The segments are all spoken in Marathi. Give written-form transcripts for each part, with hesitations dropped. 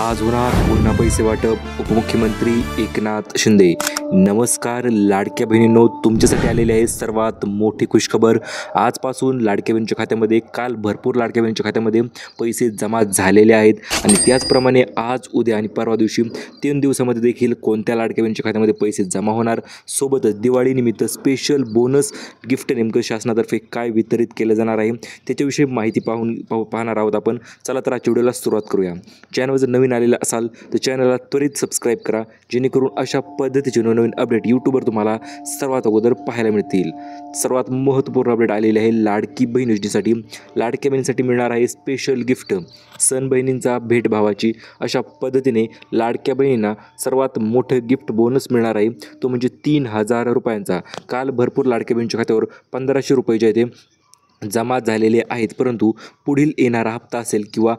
आज होणार पुन्हा पैसे वाटप, उपमुख्यमंत्री एकनाथ शिंदे। नमस्कार लाडक्या बहिणींनो, तुमच्यासाठी आलेली आहे सर्वात मोठी खुशखबर। आजपासून लाडक्या बहिणींच्या खात्यामध्ये, काल भरपूर लाडक्या बहिणींच्या खात्यामध्ये पैसे जमा झालेले आहेत आणि त्याचप्रमाणे आज, उद्या आणि परवा दिवशी 3 दिवसामध्ये देखील कोणत्या लाडक्या बहिणींच्या खात्यामध्ये पैसे जमा होणार, सोबतच दिवाळीनिमित्त स्पेशल बोनस गिफ्ट नेमकं शासनातर्फे काय वितरित केलं जाणार आहे त्याच्याविषयी माहिती पाहणार आहोत आपण। चला तर आजच्या व्हिडिओला सुरुवात करूया। चॅनलवर जर नवीन आलेला असाल तर चॅनलला त्वरित सबस्क्राईब करा, जेणेकरून अशा पद्धतीचे नवीन अपडेट यूट्यूबवर तुम्हाला सर्वात अगोदर पाहायला मिळतील। सर्वात महत्त्वपूर्ण अपडेट आलेले आहे लाडकी बहीण योजनेसाठी। लाडक्या बहिणींसाठी मिळणार आहे स्पेशल गिफ्ट, सण बहिणींचा भेटभावाची। अशा पद्धतीने लाडक्या बहिणींना सर्वात मोठं गिफ्ट बोनस मिळणार आहे, तो म्हणजे 3000 रुपयांचा। काल भरपूर लाडक्या बहिणींच्या खात्यावर 1500 रुपये जे आहे ते जमा झालेले आहेत, परंतु पुढील येणारा हप्ता असेल किंवा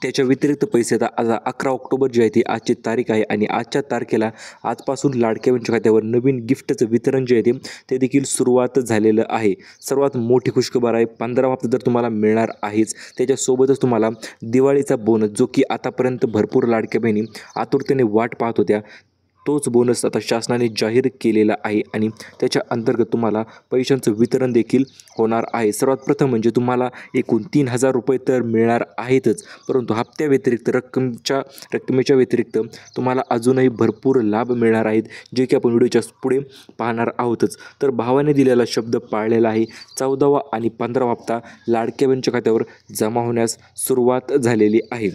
त्याच्या व्यतिरिक्त पैसे आता 11 ऑक्टोबर जे आहे ती आजची तारीख आहे आणि आजच्या तारखेला आजपासून लाडक्या बहिणीच्या खात्यावर नवीन गिफ्टचं वितरण जे आहे ते देखील सुरुवात झालेलं आहे। सर्वात मोठी खुशखबर आहे, 15वा हप्ता तर तुम्हाला मिळणार आहेच, त्याच्यासोबतच तुम्हाला दिवाळीचा बोनस, जो की आतापर्यंत भरपूर लाडक्या बहिणी आतुरतेने वाट पाहत होत्या, तोच बोनस आता शासनाने जाहीर केलेला आहे आणि त्याच्या अंतर्गत तुम्हाला पैशांचं वितरण देखील होणार आहे। सर्वात प्रथम म्हणजे तुम्हाला एकूण 3000 रुपये तर मिळणार आहेतच, परंतु हप्त्या व्यतिरिक्त रकमेच्या व्यतिरिक्त तुम्हाला अजूनही भरपूर लाभ मिळणार आहेत, जे की आपण व्हिडिओच्या पुढे पाहणार आहोतच। तर भावाने दिलेला शब्द पाळलेला आहे। 14वा आणि 15वा हप्ता लाडक्या बहिणीच्या खात्यावर जमा होण्यास सुरुवात झालेली आहे।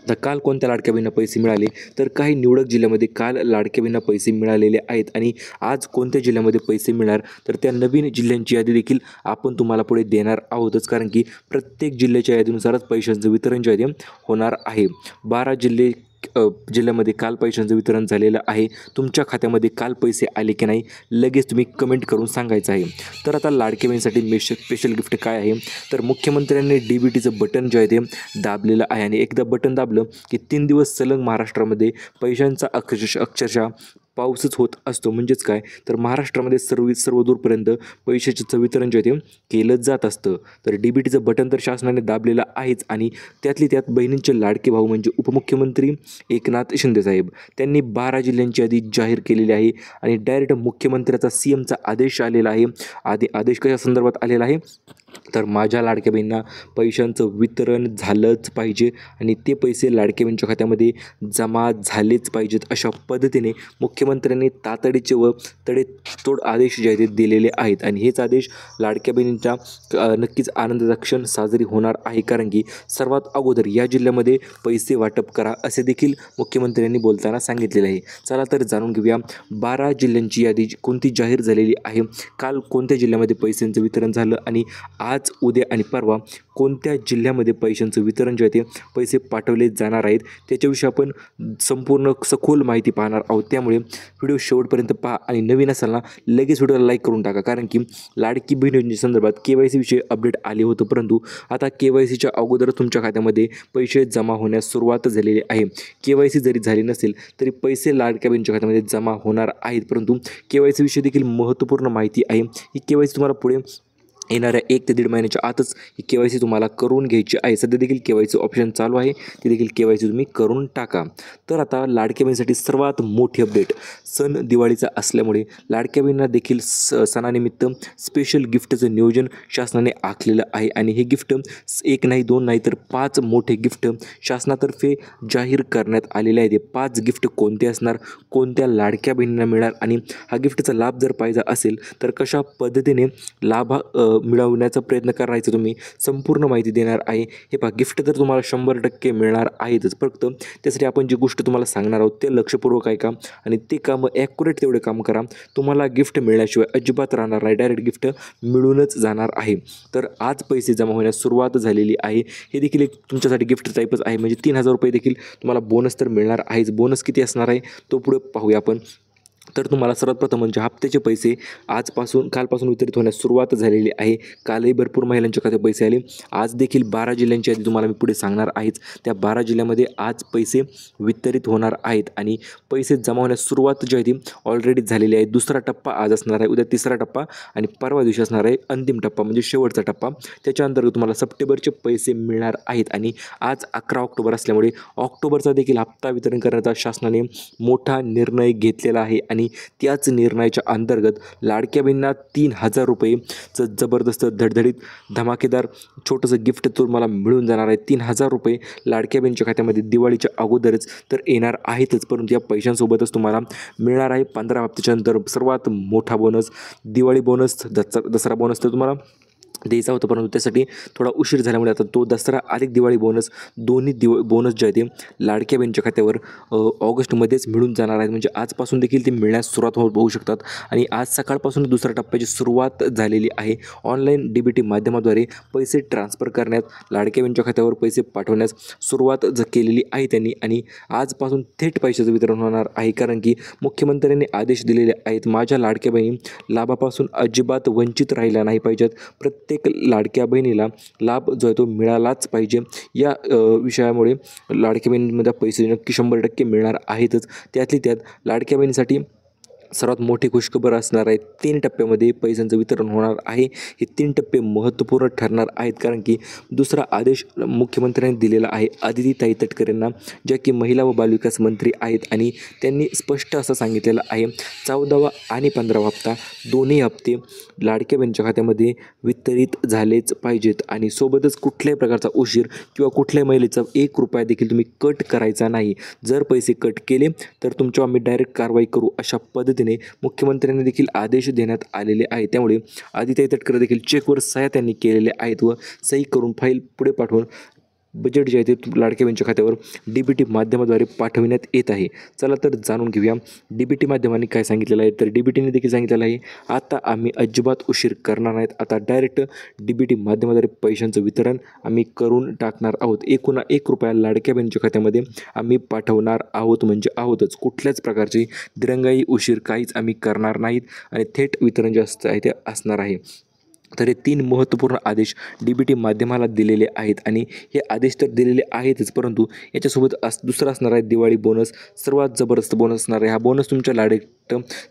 तर काल कोणत्या लाडक्या बहिणींना पैसे मिळाले, तर काही निवडक जिल्ह्यामध्ये काल लाडक्या बहिणींना पैसे मिळालेले आहेत आणि आज कोणत्या जिल्ह्यामध्ये पैसे मिळणार, तर त्या नवीन जिल्ह्यांची यादी देखील आपण तुम्हाला पुढे देणार आहोतच, कारण की प्रत्येक जिल्ह्याच्या यादीनुसारच पैशांचं वितरण जे आहे ते होणार आहे। 12 जिल्ह्यामध्ये काल पैशांचं वितरण झालेलं आहे। तुमच्या खात्यामध्ये काल पैसे आले की नाही लगेच तुम्ही कमेंट करून सांगायचं आहे। तर आता लाडक्या बहिणीसाठी स्पेशल गिफ्ट काय आहे, तर मुख्यमंत्र्यांनी DBTचं बटन जे आहे ते दाबलेलं आहे आणि एकदा बटन दाबलं की 3 दिवस सलग महाराष्ट्रामध्ये पैशांचा अक्षरशः पाऊसच होत असतो। म्हणजेच काय, तर महाराष्ट्रामध्ये सर्व दूरपर्यंत पैशाचं वितरण जे आहे ते केलं जात असतं। तर DBTचं बटन तर शासनाने दाबलेलं आहेच आणि त्यात बहिणींचे लाडके भाऊ म्हणजे उपमुख्यमंत्री एकनाथ शिंदे साहेब, त्यांनी 12 जिल्ह्यांची यादी जाहीर केलेली आहे आणि डायरेक्ट मुख्यमंत्र्याचा CMचा आदेश आलेला आहे। आदेश कशा संदर्भात आलेला आहे, तर माझ्या लाडक्या बहिणींना पैशांचं वितरण झालंच पाहिजे आणि ते पैसे लाडक्या बहिणीच्या खात्यामध्ये जमा झालेच पाहिजेत। अशा पद्धतीने मुख्यमंत्र्यांनी तातडीचे व तडेतोड आदेश जे आहेत ते दिलेले आहेत आणि हेच आदेश लाडक्या बहिणींच्या नक्कीच आनंदाचा क्षण साजरी होणार आहे, कारण की सर्वात अगोदर या जिल्ह्यामध्ये पैसे वाटप करा असे देखील मुख्यमंत्र्यांनी बोलताना सांगितलेले आहे। चला तर जाणून घेऊया 12 जिल्ह्यांची यादी कोणती जाहीर झालेली आहे, काल कोणत्या जिल्ह्यामध्ये पैशांचं वितरण झालं आणि आज, उद्या आणि परवा कोणत्या जिल्ह्यामध्ये पैशांचं वितरण जे आहे ते पैसे पाठवले जाणार आहेत, त्याच्याविषयी आपण संपूर्ण सखोल माहिती पाहणार आहोत। त्यामुळे व्हिडिओ शेवटपर्यंत पहा आणि नवीन असाल ना लगेच व्हिडिओला लाईक करून टाका, कारण की लाडकी बहीण योजनेसंदर्भात KYC विषयी अपडेट आले होतं, परंतु आता KYCच्या अगोदर तुमच्या खात्यामध्ये पैसे जमा होण्यास सुरुवात झालेली आहे। KYC जरी झाली नसेल तरी पैसे लाडक्या बहिणीच्या खात्यामध्ये जमा होणार आहेत, परंतु KYC विषयी देखील महत्त्वपूर्ण माहिती आहे। ही KYC तुम्हाला पुढे येणाऱ्या 1 ते 1.5 महिन्याच्या आतच ही KYC तुम्हाला करून घ्यायची आहे। सध्या देखील KYC ऑप्शन चालू आहे, ती देखील KYC तुम्ही करून टाका। तर आता लाडक्या बहिणीसाठी सर्वात मोठी अपडेट, सण दिवाळीचा असल्यामुळे लाडक्या बहिणींना देखील सणानिमित्त स्पेशल गिफ्टचं नियोजन शासनाने आखलेलं आहे आणि हे गिफ्ट 1 नाही 2 नाही तर 5 मोठे गिफ्ट शासनातर्फे जाहीर करण्यात आलेले आहेत। 5 गिफ्ट कोणते असणार, कोणत्या लाडक्या बहिणींना मिळणार आणि हा गिफ्टचा लाभ जर पाहिजे असेल तर कशा पद्धतीने लाभ मिळवण्याचा प्रयत्न करायचा, तुम्ही संपूर्ण माहिती देणार आहे। हे पहा, गिफ्ट तर तुम्हाला 100% मिळणार आहेतच, फक्त त्यासाठी आपण जी गोष्ट तुम्हाला सांगणार आहोत ते लक्षपूर्वक ऐका आणि ते कामं ॲक्युरेट तेवढे काम करा। तुम्हाला गिफ्ट मिळण्याशिवाय अजिबात राहणार नाही, डायरेक्ट गिफ्ट मिळूनच जाणार आहे। तर आज पैसे जमा होण्यास सुरुवात झालेली आहे। हे देखील एक तुमच्यासाठी गिफ्ट टाईपच आहे, म्हणजे 3000 रुपये देखील तुम्हाला बोनस तर मिळणार आहेच। बोनस किती असणार आहे तो पुढे पाहूया आपण। तर तुम्हाला सर्वात प्रथम म्हणजे हप्त्याचे पैसे कालपासून वितरित होण्यास सुरुवात झालेली आहे. कालही भरपूर महिलांच्या खात्यात पैसे आले. आज देखील 12 जिल्ह्यांची यादी तुम्हाला मी पुढे सांगणार आहेच. त्या 12 जिल्ह्यामध्ये आज पैसे वितरित होणार आहेत आणि पैसे जमा होण्यास सुरुवात जी आहे ती ऑलरेडी झालेली आहे. दुसरा टप्पा आज असणार आहे, उद्या तिसरा टप्पा आणि परवा दिवशी असणार आहे अंतिम टप्पा म्हणजे शेवटचा टप्पा. त्याच्या अंतर्गत तुम्हाला सप्टेंबरचे पैसे मिळणार आहेत आणि आज 11 ऑक्टोबर असल्यामुळे ऑक्टोबरचा देखील हप्ता वितरण करण्याचा शासनाने मोठा निर्णय घेतलेला आहे आणि त्याच निर्णयाच्या अंतर्गत लाडक्या बहिणींना 3,000 रुपयेचं जबरदस्त धडधडीत धमाकेदार छोटंसं गिफ्ट तुम्हाला मिळून जाणार आहे. 3,000 रुपये लाडक्या बहिणीच्या खात्यामध्ये दिवाळीच्या अगोदरच तर येणार आहेतच, परंतु या पैशांसोबतच तुम्हाला मिळणार आहे 15 हप्त्याच्या नंतर सर्वात मोठा bonus, Diwali bonus, Dussehra bonus तर तुम्हाला द्यायचा होता, परंतु त्यासाठी थोडा उशीर झाल्यामुळे आता तो दसरा अधिक दिवाळी बोनस दोन्ही बोनस जे आहे ते लाडक्या बहिणीच्या खात्यावर ऑगस्टमध्येच मिळून जाणार आहेत. म्हणजे आजपासून देखील ते मिळण्यास सुरुवात होऊ शकतात आणि आज सकाळपासून दुसऱ्या टप्प्याची सुरुवात झालेली आहे. ऑनलाईन DBT माध्यमाद्वारे पैसे ट्रान्सफर करण्यात, लाडक्या बहिणीच्या खात्यावर पैसे पाठवण्यास सुरुवात केलेली आहे त्यांनी आणि आजपासून थेट पैशाचं वितरण होणार आहे. कारण की मुख्यमंत्र्यांनी आदेश दिलेले आहेत, माझ्या लाडक्या बहिणी लाभापासून अजिबात वंचित राहिल्या नाही पाहिजेत. प्रत्येक लाडक्या बहिणीला लाभ जो आहे तो मिळालाच पाहिजे. या विषयामुळे लाडक्या बहिणींमध्ये पैसे नक्की 100% मिळणार आहेतच. त्यातली त्यात लाडक्या बहिणीसाठी सर्वात मोठी खुशखबर असणार आहे. 3 टप्प्यामध्ये पैशांचं वितरण होणार आहे. हे 3 टप्पे महत्त्वपूर्ण ठरणार आहेत, कारण की दुसरा आदेश मुख्यमंत्र्यांनी दिलेला आहे आदितीताई तटकरे यांना, ज्या की महिला व बालविकास मंत्री आहेत आणि त्यांनी स्पष्ट असं सांगितलेलं आहे 14वा आणि 15वा हप्ता दोन्ही हप्ते लाडक्या बहिणीच्या खात्यामध्ये वितरित झालेच पाहिजेत आणि सोबतच कुठल्याही प्रकारचा उशीर किंवा कुठल्याही महिलेचा 1 रुपया देखील तुम्ही कट करायचा नाही. जर पैसे कट केले तर तुमच्यावर आम्ही डायरेक्ट कारवाई करू, अशा पद्धतीने मुख्यमंत्र्यांनी देखील आदेश देण्यात आलेले आहे. त्यामुळे आदित्य तटकरे देखील चेकवर सह्या त्यांनी केलेल्या आहेत व सही करून फाईल पुढे पाठवून बजेट जे आहे ते लाडक्या बहिणीच्या खात्यावर DBT माध्यमाद्वारे पाठविण्यात येत आहे. चला तर जाणून घेऊया DBT माध्यमांनी काय सांगितलेलं आहे. तर DBTने देखील सांगितलेलं आहे, आता आम्ही अजिबात उशीर करणार नाहीत. आता डायरेक्ट DBT माध्यमाद्वारे पैशांचं वितरण आम्ही करून टाकणार आहोत. एकूण 1 रुपया लाडक्या बहिणीच्या खात्यामध्ये आम्ही पाठवणार आहोत, म्हणजे आहोतच. कुठल्याच प्रकारची दिरंगाई उशीर काहीच आम्ही करणार नाहीत आणि थेट वितरण जे असतं आहे ते असणार आहे. तर हे 3 महत्त्वपूर्ण आदेश DBT माध्यमाला दिलेले आहेत आणि हे आदेश तर दिलेले आहेतच, परंतु याच्यासोबत दुसरा असणार आहे दिवाळी बोनस. सर्वात जबरदस्त बोनस असणार आहे. हा बोनस तुमच्या डायरेक्ट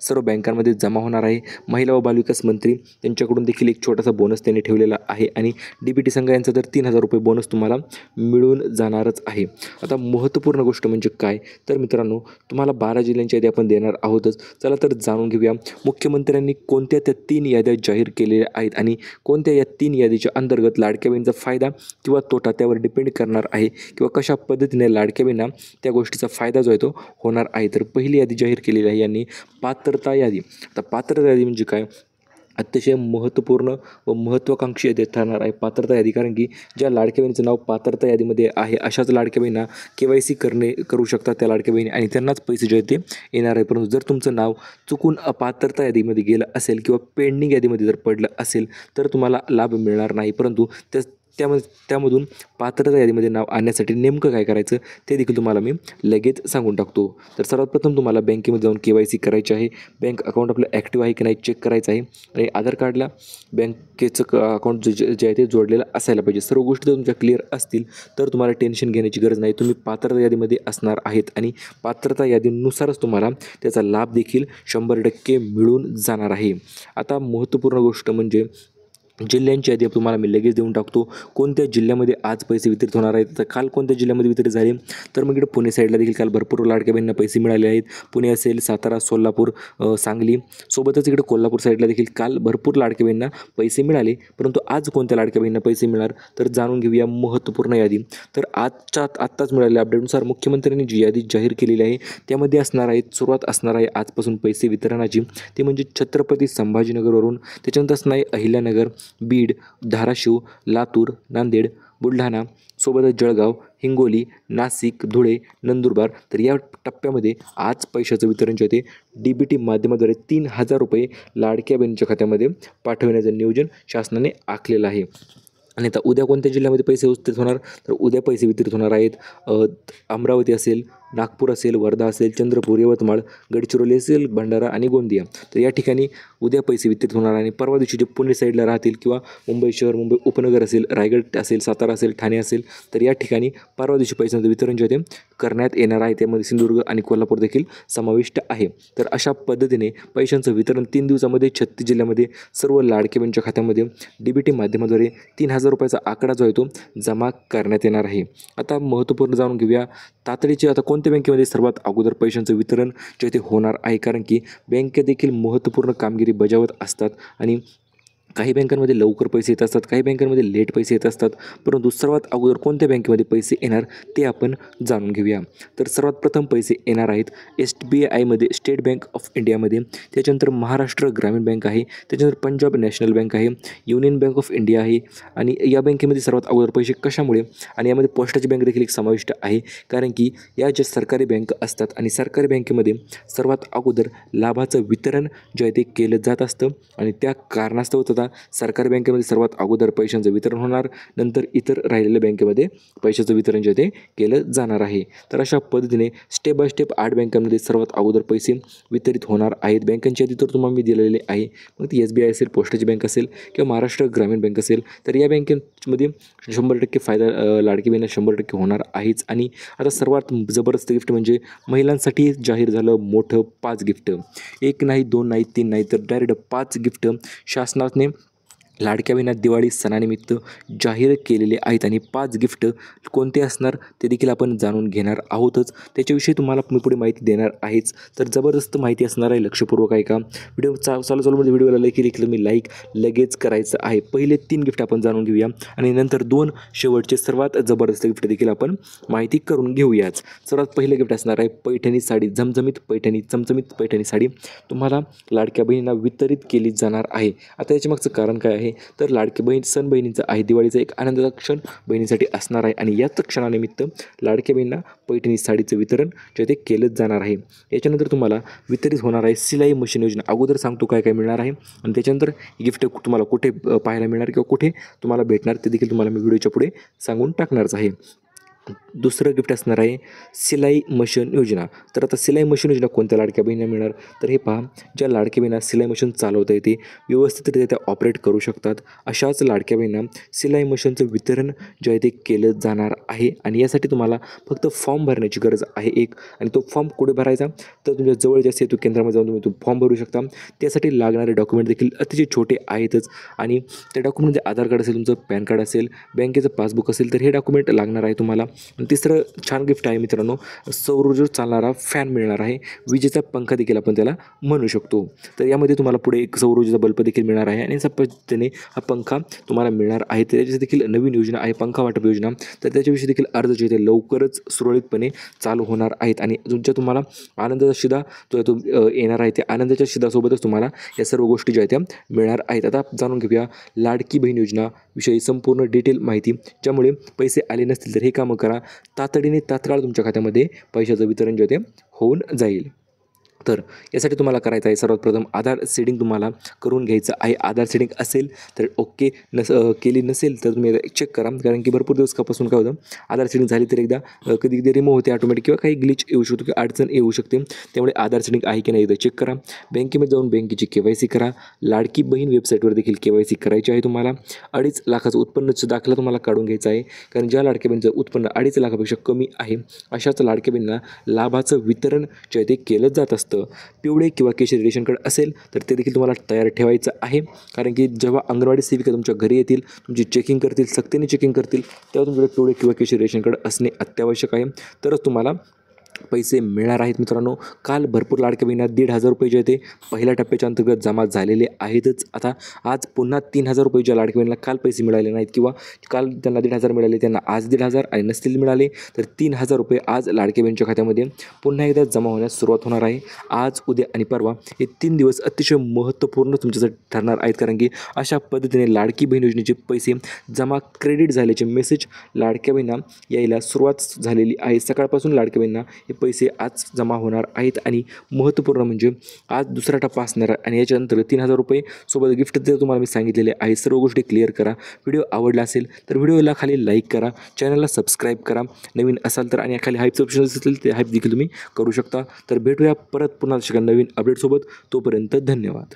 सर्व बँकांमध्ये जमा होणार आहे. महिला व बालविकास मंत्री त्यांच्याकडून देखील एक छोटासा बोनस त्यांनी ठेवलेला आहे आणि DBT संघ यांचा तर 3,000 रुपये बोनस तुम्हाला मिळून जाणारच आहे. आता महत्त्वपूर्ण गोष्ट म्हणजे काय, तर मित्रांनो तुम्हाला 12 जिल्ह्यांची यादी आपण देणार आहोतच. चला तर जाणून घेऊया मुख्यमंत्र्यांनी कोणत्या त्या 3 याद्या जाहीर केलेल्या आहेत आणि कोणत्या या 3 यादीच्या अंतर्गत लाडक्या बहिणीचा फायदा किंवा तोटा त्यावर डिपेंड करणार आहे किंवा कशा पद्धतीने लाडक्या बहिणींना त्या गोष्टीचा फायदा जो आहे तो होणार आहे. तर पहिली यादी जाहीर केलेली आहे यांनी, पात्रता यादी. आता पात्रता यादी म्हणजे काय, अतिशय महत्त्वपूर्ण व महत्त्वाकांक्षी यादी ठरणार आहे पात्रता यादी, कारण की ज्या लाडक्या बहिणीचं नाव पात्रता यादीमध्ये आहे अशाच लाडक्या बहिणींना KYC करू शकतात त्या लाडक्या बहिणी आणि त्यांनाच पैसे जे आहेत ते येणार आहे. परंतु जर तुमचं नाव चुकून अपात्रता यादीमध्ये गेलं असेल किंवा पेंडिंग यादीमध्ये जर पडलं असेल तर तुम्हाला लाभ मिळणार नाही. परंतु त्यामधून पात्रता यादीमध्ये नाव आणण्यासाठी नेमकं काय करायचं ते देखील तुम्हाला मी लगेच सांगून टाकतो. तर सर्वात प्रथम तुम्हाला बँकेमध्ये जाऊन KYC करायची आहे. बँक अकाउंट आपलं ॲक्टिव्ह आहे की नाही चेक करायचं आहे आणि आधार कार्डला बँकेचं अकाउंट जे आहे ते जोडलेलं असायला पाहिजे. सर्व गोष्टी जर तुमच्या क्लिअर असतील तर तुम्हाला टेन्शन घेण्याची गरज नाही. तुम्ही पात्रता यादीमध्ये असणार आहेत आणि पात्रता यादीनुसारच तुम्हाला त्याचा लाभ देखील 100% मिळून जाणार आहे. आता महत्त्वपूर्ण गोष्ट म्हणजे जिल्ह्यांची यादी तुम्हाला मी लगेच देऊन टाकतो. कोणत्या जिल्ह्यामध्ये आज पैसे वितरित होणार आहेत, तर काल कोणत्या जिल्ह्यामध्ये वितरित झाले, तर मग इकडे पुणे साईडला देखील काल भरपूर लाडक्या बहिणींना पैसे मिळाले आहेत. पुणे असेल, सातारा, सोलापूर, सांगली, सोबतच इकडे कोल्हापूर साईडला देखील काल भरपूर लाडक्या बहिणींना पैसे मिळाले. परंतु आज कोणत्या लाडक्या बहिणींना पैसे मिळणार तर जाणून घेऊया महत्त्वपूर्ण यादी. तर आत्ताच मिळालेल्या अपडेटनुसार मुख्यमंत्र्यांनी जी यादी जाहीर केलेली आहे त्यामध्ये असणार आहे, सुरुवात असणार आहे आजपासून पैसे वितरणाची, ते म्हणजे छत्रपती संभाजीनगरवरून, त्याच्यानंतर असणार आहे अहिल्यानगर, बीड, धाराशिव, लातूर, नांदेड, बुलढाणा, सोबतच जळगाव, हिंगोली, नाशिक, धुळे, नंदुरबार. तर या टप्प्यामध्ये आज पैशाचं वितरण जे आहे ते DBT माध्यमाद्वारे 3,000 रुपये लाडक्या बहिणीच्या खात्यामध्ये पाठवण्याचं नियोजन शासनाने आखलेलं आहे. आणि आता उद्या कोणत्या जिल्ह्यामध्ये पैसे वितरित होणार तर उद्या पैसे वितरित होणार आहेत अमरावती असेल, नागपूर असेल, वर्धा असेल, चंद्रपूर, यवतमाळ, गडचिरोली असेल, भंडारा आणि गोंदिया. तर या ठिकाणी उद्या पैसे वितरित होणार आणि परवा दिवशी जे पुणे साईडला राहतील किंवा मुंबई शहर, मुंबई उपनगर असेल, रायगड असेल, सातारा असेल, ठाणे असेल, तर या ठिकाणी परवा दिवशी पैशांचं वितरण जे आहे ते करण्यात येणार आहे. त्यामध्ये सिंधुदुर्ग आणि कोल्हापूर देखील समाविष्ट आहे. तर अशा पद्धतीने पैशांचं वितरण 3 दिवसामध्ये 36 जिल्ह्यामध्ये सर्व लाडके बहिणीच्या खात्यामध्ये DBT माध्यमाद्वारे 3,000 रुपयाचा आकडा जो आहे तो जमा करण्यात येणार आहे. आता महत्त्वपूर्ण जाणून घेऊया तातडीचे आता कोणत्या बँकेमध्ये सर्वात अगोदर पैशांचं वितरण जे ते होणार आहे, कारण की बँका देखील महत्त्वपूर्ण कामगिरी बजावत असतात आणि काही बँकांमध्ये लवकर पैसे येत असतात, काही बँकांमध्ये लेट पैसे येत असतात. परंतु सर्वात अगोदर कोणत्या बँकेमध्ये पैसे येणार ते आपण जाणून घेऊया. तर सर्वात प्रथम पैसे येणार आहेत SBIमध्ये, स्टेट बँक ऑफ इंडियामध्ये, त्याच्यानंतर महाराष्ट्र ग्रामीण बँक आहे, त्याच्यानंतर पंजाब नॅशनल बँक आहे, युनियन बँक ऑफ इंडिया आहे. आणि या बँकेमध्ये सर्वात अगोदर पैसे कशामुळे, आणि यामध्ये पोस्टाची बँक देखील एक समाविष्ट आहे, कारण की या ज्या सरकारी बँक असतात आणि सरकारी बँकेमध्ये सर्वात अगोदर लाभाचं वितरण जे आहे ते केलं जात असतं आणि त्या कारणास्तव सरकारी बँकेमध्ये सर्वात अगोदर पैशांचं वितरण होणार, नंतर इतर राहिलेल्या बँकेमध्ये पैशाचं वितरण जे ते केलं जाणार आहे. तर अशा पद्धतीने स्टेप बाय स्टेप 8 बँकांमध्ये सर्वात अगोदर पैसे वितरित होणार आहेत. बँकांची यादी तर तुम्हाला मी दिलेली आहे, मग ती SBI असेल, पोस्टाची बँक असेल किंवा महाराष्ट्र ग्रामीण बँक असेल, तर या बँकेमध्ये 100% फायदा लाडकी बहिणीला 100% होणार आहेच. आणि आता सर्वात जबरदस्त गिफ्ट म्हणजे महिलांसाठी जाहीर झालं मोठं 5 गिफ्ट. एक नाही, 2 नाही, 3 नाही, तर डायरेक्ट 5 गिफ्ट शासनाने लाडक्या बहिणींना दिवाळी सणानिमित्त जाहीर केलेले आहेत. आणि 5 गिफ्ट कोणते असणार ते देखील आपण जाणून घेणार आहोतच. त्याच्याविषयी तुम्हाला मी पुढे माहिती देणार आहेच. तर जबरदस्त माहिती असणार आहे, लक्षपूर्वक आहे का. व्हिडिओ चालूमध्ये व्हिडिओला देखील मी लाईक लगेच करायचं आहे. पहिले 3 गिफ्ट आपण जाणून घेऊया आणि नंतर 2 शेवटचे सर्वात जबरदस्त गिफ्ट देखील आपण माहिती करून घेऊयाच. सर्वात पहिलं गिफ्ट असणार आहे पैठणी साडी, झमझमीत पैठणी, चमचमीत पैठणी साडी तुम्हाला लाडक्या बहिणींना वितरित केली जाणार आहे. आता याच्या मागचं कारण काय आहे, तर लाडकी बहीण सण बहिणींचा आहे, दिवाळीचा एक आनंदाचा क्षण बहिणीसाठी असणार आहे आणि याच क्षणानिमित्त लाडक्या बहिणींना पैठणी साडीचं वितरण जे ते केलंच जाणार आहे. याच्यानंतर तुम्हाला वितरित होणार आहे सिलाई मशीन योजना. अगोदर सांगतो काय काय मिळणार आहे आणि त्याच्यानंतर गिफ्ट तुम्हाला कुठे पाहायला मिळणार किंवा कुठे तुम्हाला भेटणार ते देखील तुम्हाला मी व्हिडिओच्या पुढे सांगून टाकणारच आहे. दुसरं गिफ्ट असणार आहे सिलाई मशीन योजना. तर आता सिलाई मशीन योजना कोणत्या लाडक्या बहिणींना मिळणार, तर हे पहा, ज्या लाडक्या बहिणींना सिलाई मशीन चालवता येते, व्यवस्थितरित्या त्या ऑपरेट करू शकतात, अशाच लाडक्या बहिणींना सिलाई मशीनचं वितरण जे आहे ते केलं जाणार आहे. आणि यासाठी तुम्हाला फक्त फॉर्म भरण्याची गरज आहे एक, आणि तो फॉर्म कुठे भरायचा, तर तुमच्या जवळ जे सेतू केंद्रामध्ये जाऊन तुम्ही तो फॉर्म भरू शकता. त्यासाठी लागणारे डॉक्युमेंट देखील अतिशय छोटे आहेतच आणि त्या डॉक्युमेंटमध्ये आधार कार्ड असेल, तुमचं पॅन कार्ड असेल, बँकेचं पासबुक असेल, तर हे डॉक्युमेंट लागणार आहे तुम्हाला. तिसरं छान गिफ्ट आहे मित्रांनो, सौर ऊर्जेवर चालणारा फॅन मिळणार आहे, विजेचा पंखा देखील आपण त्याला म्हणू शकतो. तर यामध्ये तुम्हाला पुढे एक सौर ऊर्जेचा बल्ब देखील मिळणार आहे आणि अशा पद्धतीने हा पंखा तुम्हाला मिळणार आहे. त्याची देखील नवीन योजना आहे पंखा वाटप योजना, तर त्याच्याविषयी देखील अर्ज जे ते लवकरच सुरळीतपणे चालू होणार आहेत. आणि तुमच्या तुम्हाला आनंदाचा शिधा जो तो येणार आहे, त्या आनंदाच्या शिधासोबतच तुम्हाला या सर्व गोष्टी ज्या आहेत त्या मिळणार आहेत. आता जाणून घेऊया लाडकी बहीण योजना विषयी संपूर्ण डिटेल माहिती. ज्यामुळे पैसे आले नसतील तर हे कामं करा, तातडीने तात्काळ तुमच्या खात्यामध्ये पैशाचं वितरण जे ते होऊन जाईल. तर यासाठी तुम्हाला करायचं आहे सर्वात प्रथम आधार सेटिंग तुम्हाला करून घ्यायचं आहे. आधार सेटिंग असेल तर ओके, केली नसेल तर तुम्ही चेक करा, कारण की भरपूर दिवसापासून काय होतं, आधार सेटिंग झाली तर एकदा कधी कधी रिमूव्ह होते ऑटोमॅटिक किंवा काही ग्लिच येऊ शकतो किंवा अडचण येऊ शकते. त्यामुळे आधार सेटिंग आहे की नाही एकदा चेक करा. बँकेमध्ये जाऊन बँकेची KYC करा. लाडकी बहीण वेबसाईटवर देखील KYC करायची आहे तुम्हाला. 2.5 लाखाचं उत्पन्नाचा दाखला तुम्हाला काढून घ्यायचा आहे, कारण ज्या लाडक्या बहिणीचं उत्पन्न 2.5 लाखापेक्षा कमी आहे अशाच लाडक्या बहिणींना लाभाचं वितरण जे आहे ते केलं जात असतं. पिवळे किंवा केशरी रेशन कार्ड असेल तर ते देखील तुम्हाला तयार ठेवायचं आहे, कारण की जेव्हा अंगणवाडी सेविका तुमच्या घरी येतील, तुमची चेकिंग करतील, सक्तीने चेकिंग करतील, तेव्हा तुमच्याकडे पिवळे किंवा केशरी रेशन कार्ड असणे अत्यावश्यक आहे, तरच तुम्हाला पैसे मिळणार आहेत. मित्रांनो, काल भरपूर लाडक्या बहिणींना 1,500 रुपये जे ते पहिल्या टप्प्याच्या अंतर्गत जमा झालेले आहेतच. आता आज पुन्हा 3,000 रुपये ज्या लाडक्या बहिणीला काल पैसे मिळाले नाहीत किंवा काल त्यांना 1,500 मिळाले, त्यांना आज 1,500 आणि नसतील मिळाले तर 3,000 रुपये आज लाडक्या बहिणीच्या खात्यामध्ये पुन्हा एकदा जमा होण्यास सुरुवात होणार आहे. आज, उद्या आणि परवा हे 3 दिवस अतिशय महत्त्वपूर्ण तुमच्यासाठी ठरणार आहेत, कारण की अशा पद्धतीने लाडकी बहीण योजनेचे पैसे जमा क्रेडिट झाल्याचे मेसेज लाडक्या बहिणींना यायला सुरुवात झालेली आहे. सकाळपासून लाडक्या बहिणींना हे पैसे आज जमा होणार आहेत आणि महत्त्वपूर्ण म्हणजे आज दुसरा टप्पा असणार आहे आणि याच्यानंतर 3,000 रुपये सोबत गिफ्ट जर तुम्हाला मी सांगितलेले आहे. सर्व गोष्टी क्लिअर करा. व्हिडिओ आवडला असेल तर व्हिडिओला खाली लाईक करा, चॅनलला सबस्क्राईब करा. नवीन असाल तर आणि खाली हाईपचं ऑप्शन असेल ते हाईप देखील तुम्ही करू शकता. तर भेटूया परत पुन्हा नवीन अपडेटसोबत. तोपर्यंत धन्यवाद.